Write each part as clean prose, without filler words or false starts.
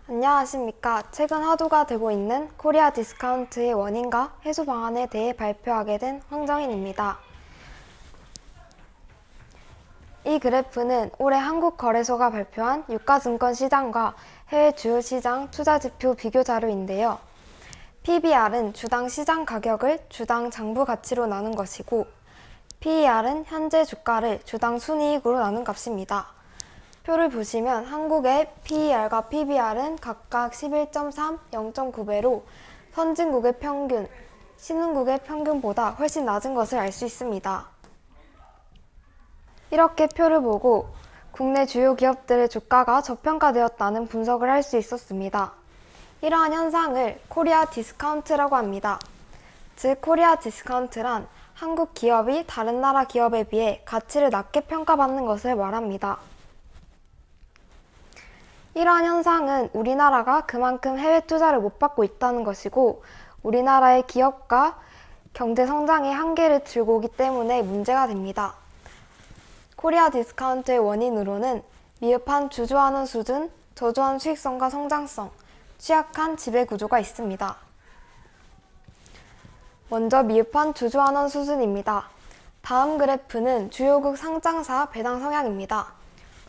안녕하십니까. 최근 화두가 되고 있는 코리아 디스카운트의 원인과 해소 방안에 대해 발표하게 된 황정인입니다. 이 그래프는 올해 한국거래소가 발표한 유가증권 시장과 해외 주요 시장 투자지표 비교 자료인데요. PBR은 주당 시장 가격을 주당 장부 가치로 나눈 것이고 PER은 현재 주가를 주당 순이익으로 나눈 값입니다. 표를 보시면 한국의 PER과 PBR은 각각 11.3, 0.9배로 선진국의 평균, 신흥국의 평균보다 훨씬 낮은 것을 알 수 있습니다. 이렇게 표를 보고 국내 주요 기업들의 주가가 저평가되었다는 분석을 할 수 있었습니다. 이러한 현상을 코리아 디스카운트라고 합니다. 즉 코리아 디스카운트란 한국 기업이 다른 나라 기업에 비해 가치를 낮게 평가받는 것을 말합니다. 이러한 현상은 우리나라가 그만큼 해외 투자를 못 받고 있다는 것이고 우리나라의 기업과 경제 성장의 한계를 들고 오기 때문에 문제가 됩니다. 코리아 디스카운트의 원인으로는 미흡한 주주환원 수준, 저조한 수익성과 성장성, 취약한 지배구조가 있습니다. 먼저 미흡한 주주환원 수준입니다. 다음 그래프는 주요국 상장사 배당 성향입니다.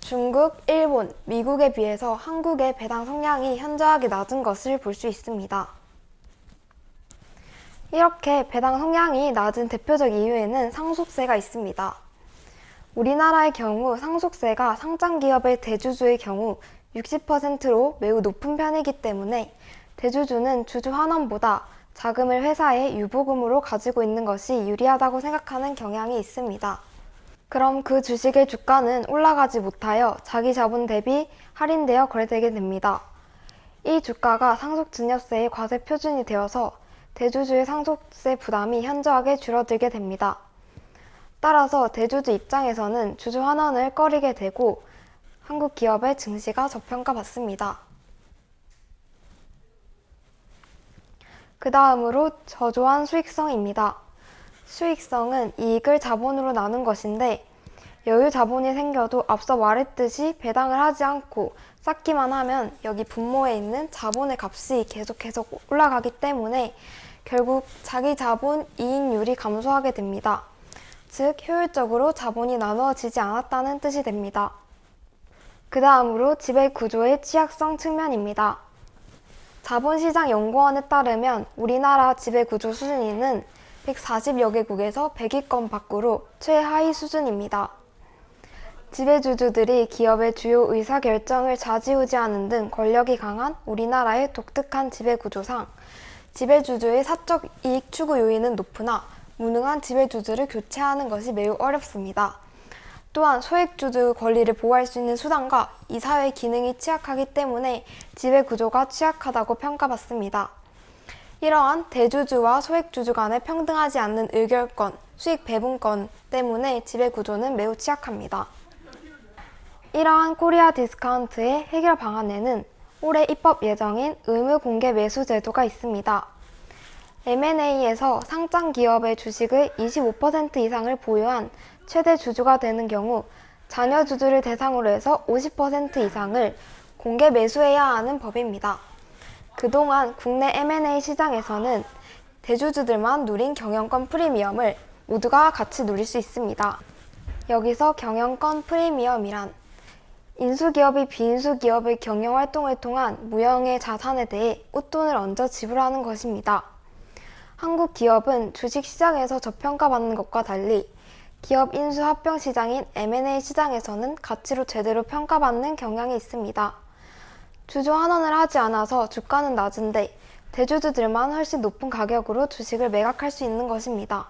중국, 일본, 미국에 비해서 한국의 배당 성향이 현저하게 낮은 것을 볼 수 있습니다. 이렇게 배당 성향이 낮은 대표적 이유에는 상속세가 있습니다. 우리나라의 경우 상속세가 상장기업의 대주주의 경우 60%로 매우 높은 편이기 때문에 대주주는 주주 환원보다 자금을 회사에 유보금으로 가지고 있는 것이 유리하다고 생각하는 경향이 있습니다. 그럼 그 주식의 주가는 올라가지 못하여 자기 자본 대비 할인되어 거래되게 됩니다. 이 주가가 상속증여세의 과세 표준이 되어서 대주주의 상속세 부담이 현저하게 줄어들게 됩니다. 따라서 대주주 입장에서는 주주 환원을 꺼리게 되고 한국 기업의 증시가 저평가받습니다. 그 다음으로 저조한 수익성입니다. 수익성은 이익을 자본으로 나눈 것인데 여유 자본이 생겨도 앞서 말했듯이 배당을 하지 않고 쌓기만 하면 여기 분모에 있는 자본의 값이 계속해서 올라가기 때문에 결국 자기 자본 이익률이 감소하게 됩니다. 즉 효율적으로 자본이 나누어지지 않았다는 뜻이 됩니다. 그 다음으로 지배구조의 취약성 측면입니다. 자본시장연구원에 따르면 우리나라 지배구조 수준위는 140여 개국에서 100위권 밖으로 최하위 수준입니다. 지배주주들이 기업의 주요 의사결정을 좌지우지하는 등 권력이 강한 우리나라의 독특한 지배구조상 지배주주의 사적 이익 추구 요인은 높으나 무능한 지배주주를 교체하는 것이 매우 어렵습니다. 또한 소액주주 권리를 보호할 수 있는 수단과 이사회 기능이 취약하기 때문에 지배구조가 취약하다고 평가받습니다. 이러한 대주주와 소액주주 간의 평등하지 않는 의결권, 수익 배분권 때문에 지배구조는 매우 취약합니다. 이러한 코리아 디스카운트의 해결 방안에는 올해 입법 예정인 의무 공개 매수 제도가 있습니다. M&A에서 상장 기업의 주식의 25% 이상을 보유한 최대 주주가 되는 경우 자녀 주주를 대상으로 해서 50% 이상을 공개 매수해야 하는 법입니다. 그동안 국내 M&A 시장에서는 대주주들만 누린 경영권 프리미엄을 모두가 같이 누릴 수 있습니다. 여기서 경영권 프리미엄이란 인수기업이 비인수기업의 경영활동을 통한 무형의 자산에 대해 웃돈을 얹어 지불하는 것입니다. 한국 기업은 주식시장에서 저평가받는 것과 달리 기업 인수 합병 시장인 M&A 시장에서는 가치로 제대로 평가받는 경향이 있습니다. 주주 환원을 하지 않아서 주가는 낮은데 대주주들만 훨씬 높은 가격으로 주식을 매각할 수 있는 것입니다.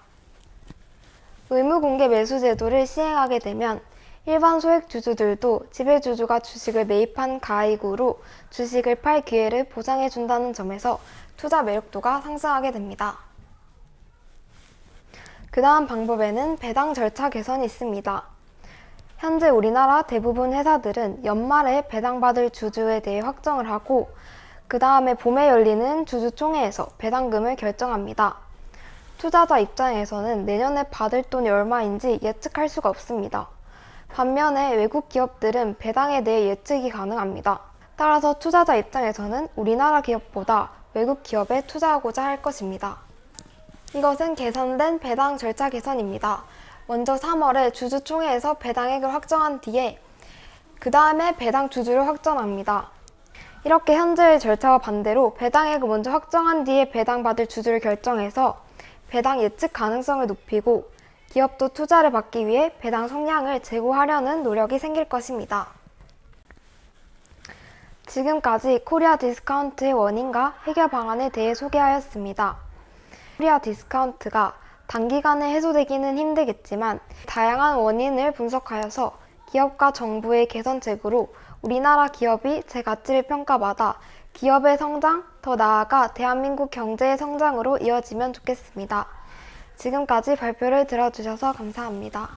의무공개 매수 제도를 시행하게 되면 일반 소액주주들도 지배주주가 주식을 매입한 가액으로 주식을 팔 기회를 보장해준다는 점에서 투자 매력도가 상승하게 됩니다. 그 다음 방법에는 배당 절차 개선이 있습니다. 현재 우리나라 대부분 회사들은 연말에 배당받을 주주에 대해 확정을 하고 그 다음에 봄에 열리는 주주총회에서 배당금을 결정합니다. 투자자 입장에서는 내년에 받을 돈이 얼마인지 예측할 수가 없습니다. 반면에 외국 기업들은 배당에 대해 예측이 가능합니다. 따라서 투자자 입장에서는 우리나라 기업보다 외국 기업에 투자하고자 할 것입니다. 이것은 계산된 배당 절차 개선입니다. 먼저 3월에 주주총회에서 배당액을 확정한 뒤에 그 다음에 배당 주주를 확정합니다. 이렇게 현재의 절차와 반대로 배당액을 먼저 확정한 뒤에 배당받을 주주를 결정해서 배당 예측 가능성을 높이고 기업도 투자를 받기 위해 배당 성량을 제고하려는 노력이 생길 것입니다. 지금까지 코리아 디스카운트의 원인과 해결 방안에 대해 소개하였습니다. 코리아 디스카운트가 단기간에 해소되기는 힘들겠지만 다양한 원인을 분석하여서 기업과 정부의 개선책으로 우리나라 기업이 제 가치를 평가받아 기업의 성장, 더 나아가 대한민국 경제의 성장으로 이어지면 좋겠습니다. 지금까지 발표를 들어주셔서 감사합니다.